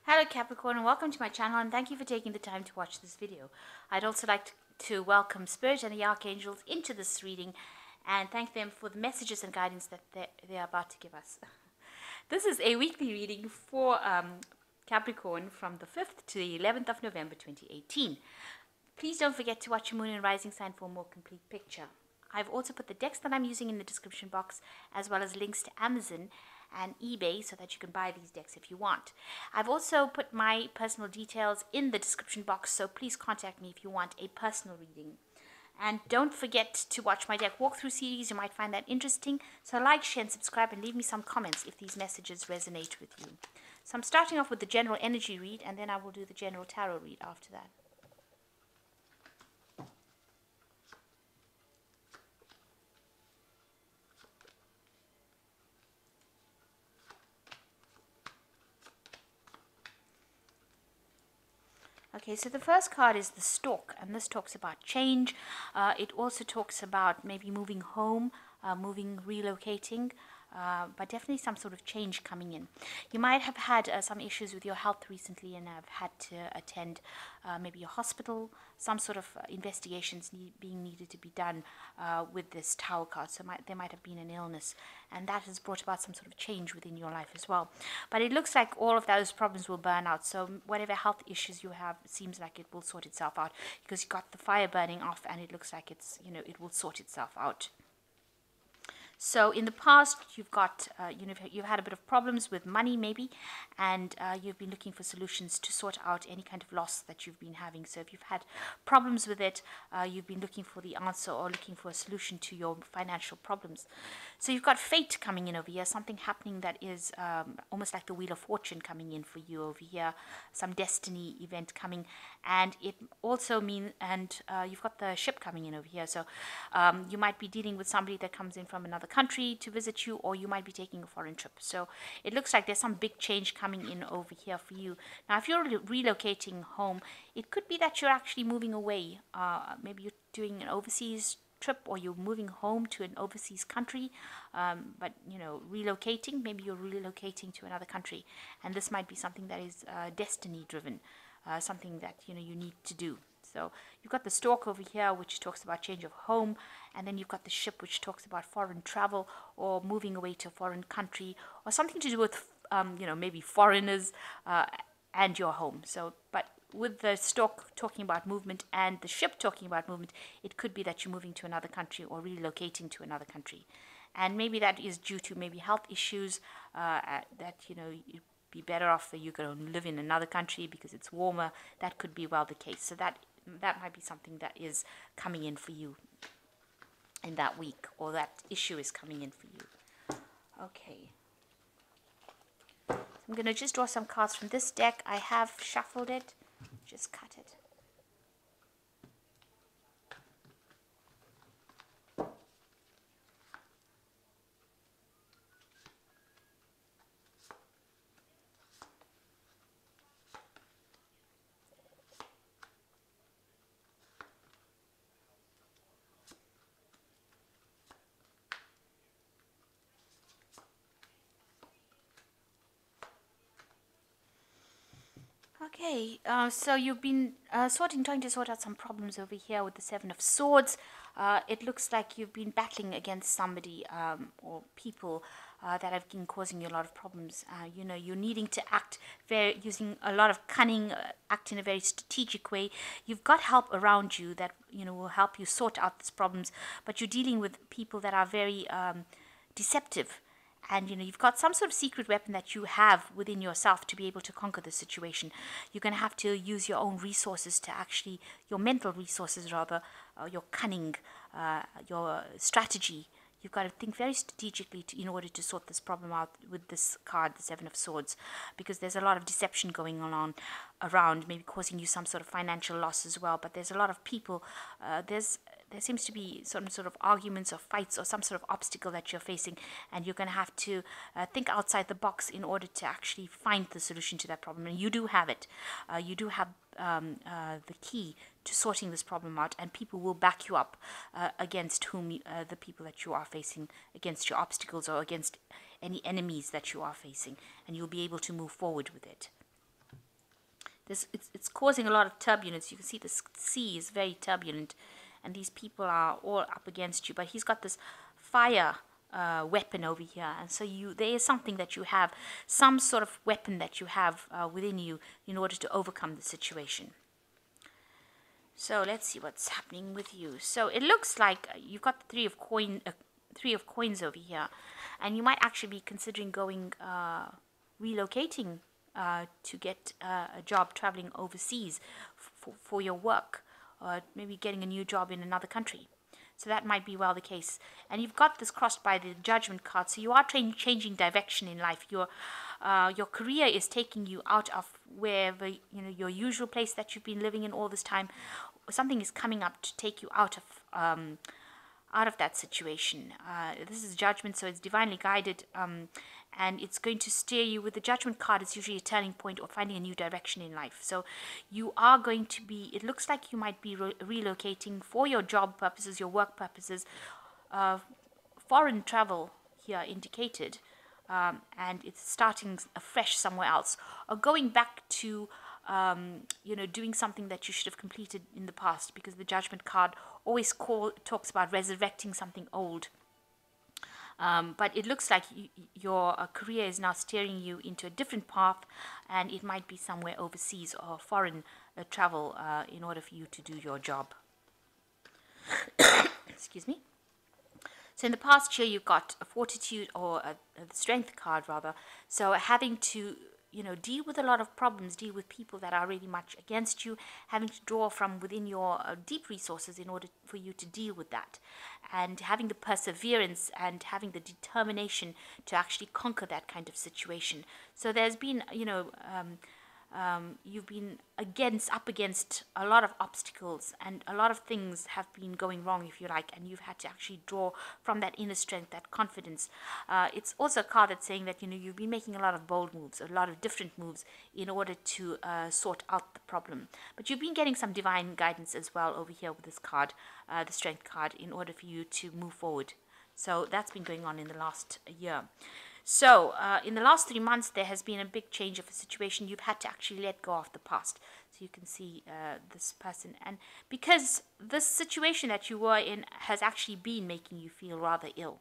Hello Capricorn, and welcome to my channel, and thank you for taking the time to watch this video. I'd also like to welcome Spirit and the Archangels into this reading and thank them for the messages and guidance that they are about to give us. This is a weekly reading for Capricorn from the 5th to the 11th of November 2018. Please don't forget to watch your moon and rising sign for a more complete picture. I've also put the decks that I'm using in the description box, as well as links to Amazon and eBay so that you can buy these decks if you want. I've also put my personal details in the description box, so please contact me if you want a personal reading. And don't forget to watch my deck walkthrough series. You might find that interesting. So like, share, and subscribe, and leave me some comments if these messages resonate with you. So I'm starting off with the general energy read, and then I will do the general tarot read after that. Okay, so the first card is the Stork, and this talks about change. It also talks about maybe moving home, relocating, but definitely some sort of change coming in. You might have had some issues with your health recently and have had to attend maybe a hospital, some sort of investigations being needed to be done with this Tower card. So there might have been an illness, and that has brought about some sort of change within your life as well. But it looks like all of those problems will burn out. So whatever health issues you have, it seems like it will sort itself out, because you got the fire burning off, and it looks like it's, it will sort itself out. So in the past, you've got, you've had a bit of problems with money maybe, and you've been looking for solutions to sort out any kind of loss that you've been having. So if you've had problems with it, you've been looking for the answer or looking for a solution to your financial problems. So you've got fate coming in over here, something happening that is almost like the Wheel of Fortune coming in for you over here, some destiny event coming, and it also means, and you've got the ship coming in over here. So you might be dealing with somebody that comes in from another country to visit you, or you might be taking a foreign trip. So it looks like there's some big change coming in over here for you. Now, if you're relocating home, it could be that you're actually moving away. Maybe you're doing an overseas trip, or you're moving home to an overseas country, but relocating, maybe you're relocating to another country, and this might be something that is destiny driven, something that you need to do. So you've got the Stork over here, which talks about change of home, and then you've got the ship, which talks about foreign travel or moving away to a foreign country, or something to do with maybe foreigners and your home. So, but with the Stork talking about movement and the ship talking about movement, it could be that you're moving to another country or relocating to another country, and maybe that is due to maybe health issues that you'd be better off that you go and live in another country because it's warmer. That could be well the case. So that might be something that is coming in for you in that week, or that issue is coming in for you. Okay. So I'm going to just draw some cards from this deck. I have shuffled it. Just cut it. Okay, so you've been trying to sort out some problems over here with the Seven of Swords. It looks like you've been battling against somebody or people that have been causing you a lot of problems. You're needing to act using a lot of cunning, act in a very strategic way. You've got help around you that will help you sort out these problems, but you're dealing with people that are very deceptive. And you've got some sort of secret weapon that you have within yourself to be able to conquer the situation. You're going to have to use your own resources to actually, your mental resources rather, your cunning, your strategy. You've got to think very strategically in order to sort this problem out with this card, the Seven of Swords, because there's a lot of deception going on around, maybe causing you some sort of financial loss as well. But there's a lot of people, there seems to be some sort of arguments or fights or some sort of obstacle that you're facing, and you're going to have to think outside the box in order to actually find the solution to that problem. And you do have it. You do have the key to sorting this problem out, and people will back you up against the people that you are facing, against your obstacles or against any enemies that you are facing, and you'll be able to move forward with it. it's causing a lot of turbulence. You can see the sea is very turbulent, and these people are all up against you. But he's got this fire weapon over here, and so there is something that you have, some sort of weapon that you have within you in order to overcome the situation. So let's see what's happening with you. So it looks like you've got the three of coins over here, and you might actually be considering going relocating to get a job traveling overseas for your work, or maybe getting a new job in another country. So that might be well the case. And you've got this crossed by the Judgment card. So you are changing direction in life. Your career is taking you out of wherever, your usual place that you've been living in all this time. Something is coming up to take you out of that situation. This is Judgment, so it's divinely guided, and it's going to steer you. With the Judgment card, it's usually a turning point or finding a new direction in life. So you are going to be, it looks like you might be relocating for your job purposes, your work purposes, foreign travel here indicated, and it's starting afresh somewhere else, or going back to doing something that you should have completed in the past, because the Judgment card always talks about resurrecting something old. But it looks like your career is now steering you into a different path, and it might be somewhere overseas or foreign travel in order for you to do your job. Excuse me. So in the past year, you've got a fortitude, or a strength card rather. So having to deal with a lot of problems, deal with people that are really much against you, having to draw from within your deep resources in order for you to deal with that, and having the perseverance and having the determination to actually conquer that kind of situation. So there's been, you've been up against a lot of obstacles, and a lot of things have been going wrong, if you like, and you've had to actually draw from that inner strength, that confidence. It's also a card that's saying that you've been making a lot of bold moves, a lot of different moves in order to sort out the problem. But you've been getting some divine guidance as well over here with this card, the strength card, in order for you to move forward. So that's been going on in the last year. So in the last 3 months, there has been a big change of a situation. You've had to actually let go of the past. So you can see this person. And because this situation that you were in has actually been making you feel rather ill.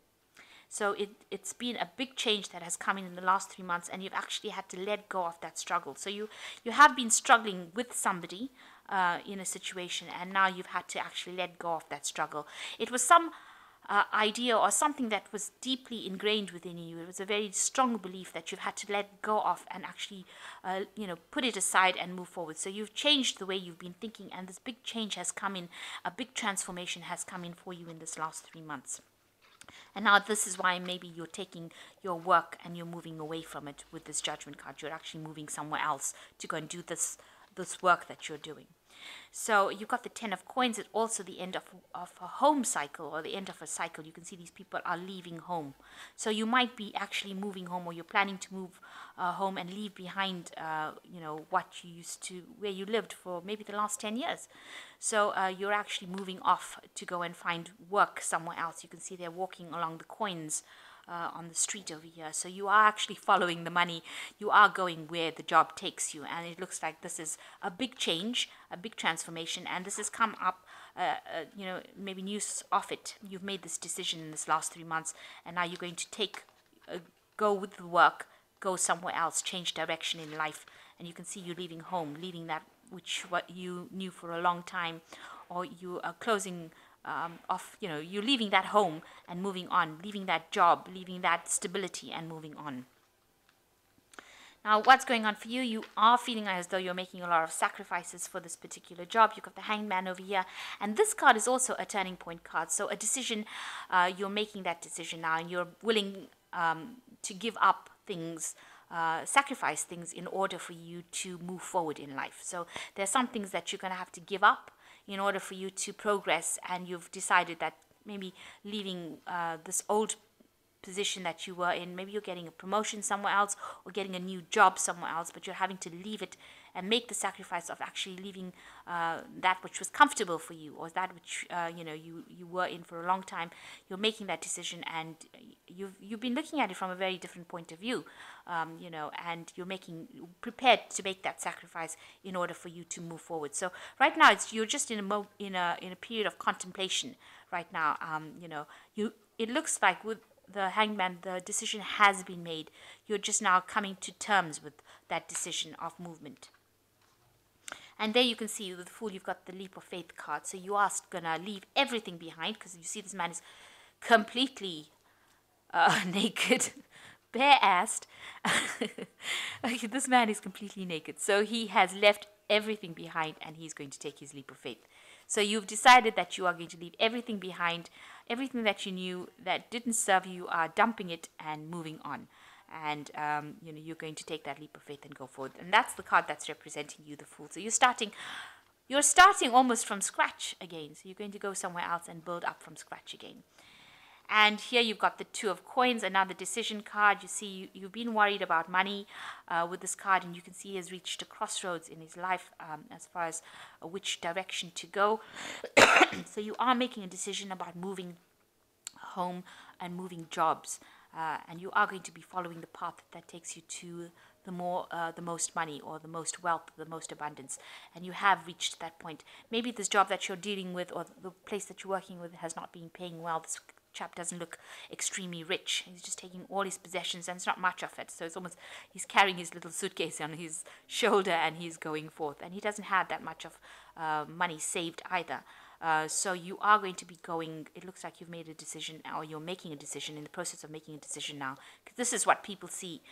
So it's been a big change that has come in the last 3 months, and you've actually had to let go of that struggle. So you have been struggling with somebody in a situation, and now you've had to actually let go of that struggle. It was some idea or something that was deeply ingrained within you. It was a very strong belief that you've had to let go of and actually, put it aside and move forward. So you've changed the way you've been thinking, and this big change has come in, a big transformation has come in for you in this last 3 months. And now this is why maybe you're taking your work and you're moving away from it with this Judgment card. You're actually moving somewhere else to go and do this work that you're doing. So you've got the 10 of coins. It's also the end of a home cycle, or the end of a cycle. You can see these people are leaving home. So you might be actually moving home, or you're planning to move home and leave behind, what you used to, where you lived for maybe the last 10 years. So you're actually moving off to go and find work somewhere else. You can see they're walking along the coins on the street over here. So you are actually following the money. You are going where the job takes you, and it looks like this is a big change, a big transformation, and this has come up, maybe news of it. You've made this decision in this last 3 months, and now you're going to go with the work, go somewhere else, change direction in life, and you can see you leaving home, leaving that what you knew for a long time, or you are closing you're leaving that home and moving on, leaving that job, leaving that stability and moving on. Now, what's going on for you? You are feeling as though you're making a lot of sacrifices for this particular job. You've got the Hanged Man over here, and this card is also a turning point card. So a decision, you're making that decision now, and you're willing to give up things, sacrifice things in order for you to move forward in life. So there's some things that you're going to have to give up in order for you to progress, and you've decided that maybe leaving this old position that you were in, maybe you're getting a promotion somewhere else or getting a new job somewhere else, but you're having to leave it and make the sacrifice of actually leaving that which was comfortable for you, or that which you were in for a long time. You're making that decision, and you've been looking at it from a very different point of view, and you're prepared to make that sacrifice in order for you to move forward. So right now you're just in a period of contemplation right now. It looks like with the Hangman, the decision has been made. You're just now coming to terms with that decision of movement. And there you can see with the Fool, you've got the Leap of Faith card. So you are going to leave everything behind, because you see this man is completely naked, bare-assed. This man is completely naked. So he has left everything behind, and he's going to take his leap of faith. So you've decided that you are going to leave everything behind, everything that you knew that didn't serve you, are dumping it and moving on. And you're going to take that leap of faith and go forward. And that's the card that's representing you, the Fool. So you're starting almost from scratch again. So you're going to go somewhere else and build up from scratch again. And here you've got the Two of Coins, another decision card. You see, you've been worried about money with this card, and you can see he has reached a crossroads in his life as far as which direction to go. So you are making a decision about moving home and moving jobs, and you are going to be following the path that takes you to the most money, or the most wealth, the most abundance. And you have reached that point. Maybe this job that you're dealing with, or the place that you're working with, has not been paying well. This chap doesn't look extremely rich. He's just taking all his possessions, and it's not much of it. So it's almost, he's carrying his little suitcase on his shoulder, and he's going forth. And he doesn't have that much of money saved either. So you are going to be going, it looks like you've made a decision, or you're making a decision, in the process of making a decision now. Because this is what people see.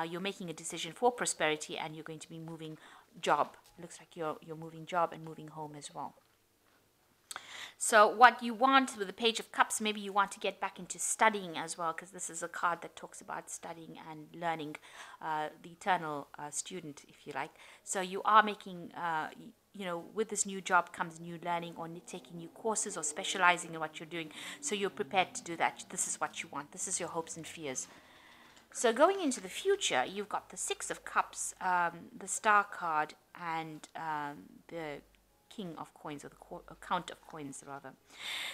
You're making a decision for prosperity, and you're going to be moving job. It looks like you're moving job and moving home as well. So what you want with the Page of Cups, maybe you want to get back into studying as well, because this is a card that talks about studying and learning, the eternal student, if you like. So you are making, with this new job comes new learning, or taking new courses, or specializing in what you're doing. So you're prepared to do that. This is what you want. This is your hopes and fears. So going into the future, you've got the Six of Cups, the Star card, and the King of Coins, or the Count of Coins rather.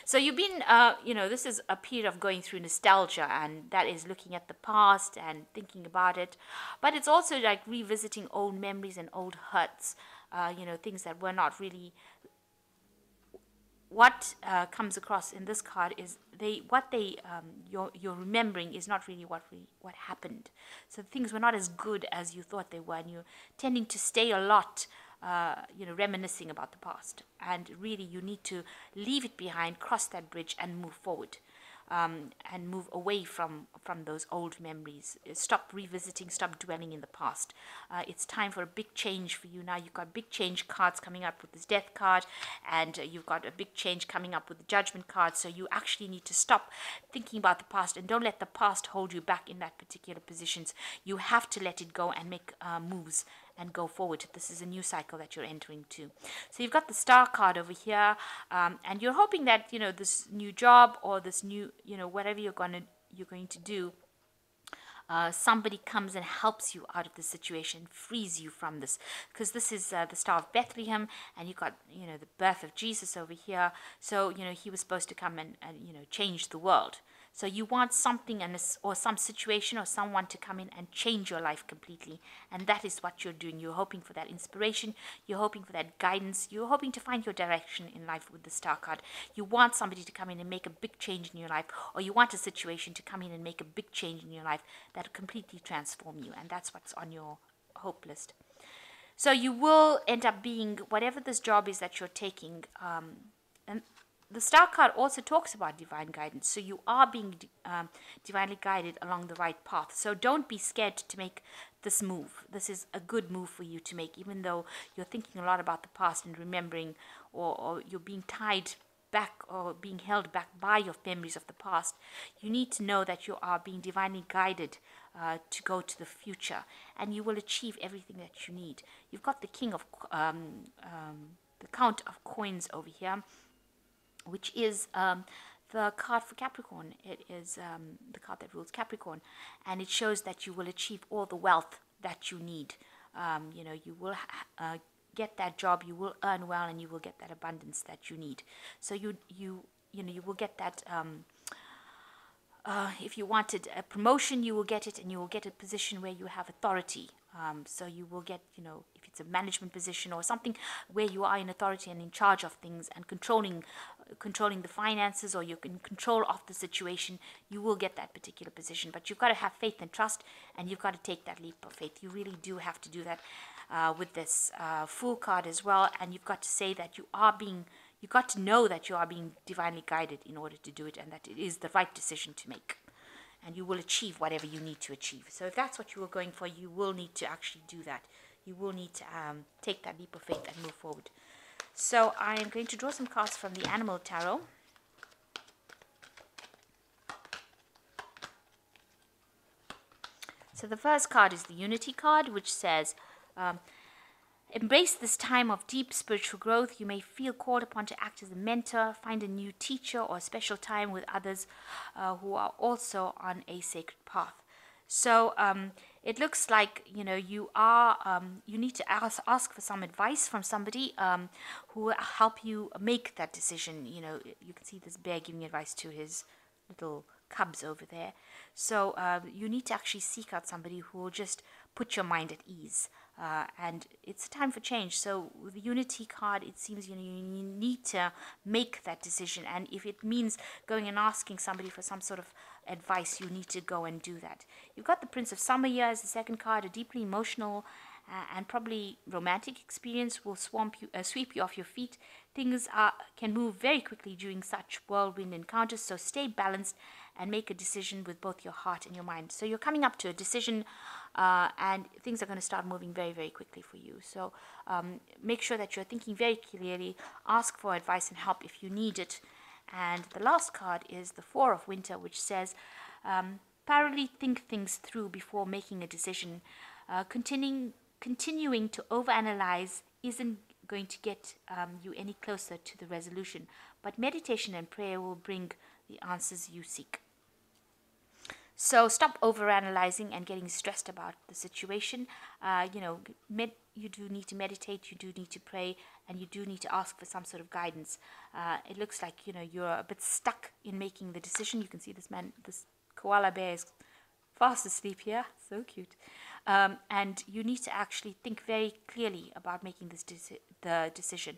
So you've been, this is a period of going through nostalgia, and that is looking at the past and thinking about it. But it's also like revisiting old memories and old hurts, things that were not really. What comes across in this card is you're remembering is not really what happened. So things were not as good as you thought they were, and you're tending to stay a lot reminiscing about the past. And really, you need to leave it behind, cross that bridge, and move forward, and move away from those old memories. Stop revisiting, stop dwelling in the past. It's time for a big change for you now. You've got big change cards coming up with this Death card, and you've got a big change coming up with the Judgment card. So you actually need to stop thinking about the past, and don't let the past hold you back in that particular positions. You have to let it go and make moves and go forward. This is a new cycle that you're entering to. So you've got the Star card over here, and you're hoping that this new job, or this new whatever you're going to do, somebody comes and helps you out of this situation, frees you from this, because this is the Star of Bethlehem, and you got the birth of Jesus over here. So he was supposed to come and change the world. So you want something or some situation or someone to come in and change your life completely. And that is what you're doing. You're hoping for that inspiration. You're hoping for that guidance. You're hoping to find your direction in life with the Star card. You want somebody to come in and make a big change in your life, or you want a situation to come in and make a big change in your life that will completely transform you. And that's what's on your hope list. So you will end up being whatever this job is that you're taking. And the Star card also talks about divine guidance. So you are being divinely guided along the right path. So don't be scared to make this move. This is a good move for you to make, even though you're thinking a lot about the past and remembering, or you're being tied back or being held back by your memories of the past. You need to know that you are being divinely guided to go to the future, and you will achieve everything that you need. You've got the the Count of Coins over here, which is the card for Capricorn. It is the card that rules Capricorn, and it shows that you will achieve all the wealth that you need. You will get that job, you will earn well, and you will get that abundance that you need. So you will get that. If you wanted a promotion, you will get it, and you will get a position where you have authority. So you will get, if it's a management position or something where you are in authority and in charge of things and controlling the finances, or you can control of the situation, you will get that particular position. But you've got to have faith and trust, and you've got to take that leap of faith. You really do have to do that with this Fool card as well. And you've got to say that you've got to know that you are being divinely guided in order to do it, and that it is the right decision to make. And you will achieve whatever you need to achieve. So if that's what you are going for, you will need to actually do that. You will need to take that leap of faith and move forward. So I am going to draw some cards from the Animal Tarot. So the first card is the Unity card, which says, embrace this time of deep spiritual growth. You may feel called upon to act as a mentor, find a new teacher, or a special time with others who are also on a sacred path. So it looks like you need to ask for some advice from somebody who will help you make that decision. You can see this bear giving advice to his little cubs over there. So you need to actually seek out somebody who will just put your mind at ease. And it's a time for change. So with the Unity card, it seems you need to make that decision. And if it means going and asking somebody for some sort of advice, you need to go and do that. You've got the Prince of Summer here as the second card. A deeply emotional and probably romantic experience will sweep you off your feet. Things can move very quickly during such whirlwind encounters, so stay balanced and make a decision with both your heart and your mind. So you're coming up to a decision, and things are going to start moving very, very quickly for you. So make sure that you're thinking very clearly. Ask for advice and help if you need it. And the last card is the Four of Winter, which says, thoroughly think things through before making a decision. Continuing to overanalyze isn't going to get you any closer to the resolution, but meditation and prayer will bring the answers you seek. So stop overanalyzing and getting stressed about the situation. You do need to meditate, you do need to pray, and you do need to ask for some sort of guidance. It looks like you're a bit stuck in making the decision. You can see this koala bear is fast asleep here. So cute. And you need to actually think very clearly about making the decision.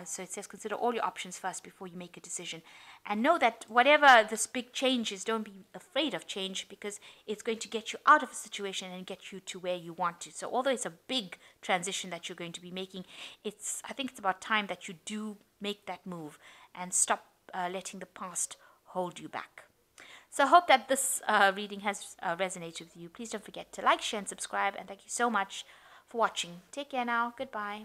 So it says, consider all your options first before you make a decision. And know that whatever this big change is, don't be afraid of change, because it's going to get you out of a situation and get you to where you want to. So although it's a big transition that you're going to be making, I think it's about time that you do make that move and stop letting the past hold you back. So I hope that this reading has resonated with you. Please don't forget to like, share, and subscribe. And thank you so much for watching. Take care now. Goodbye.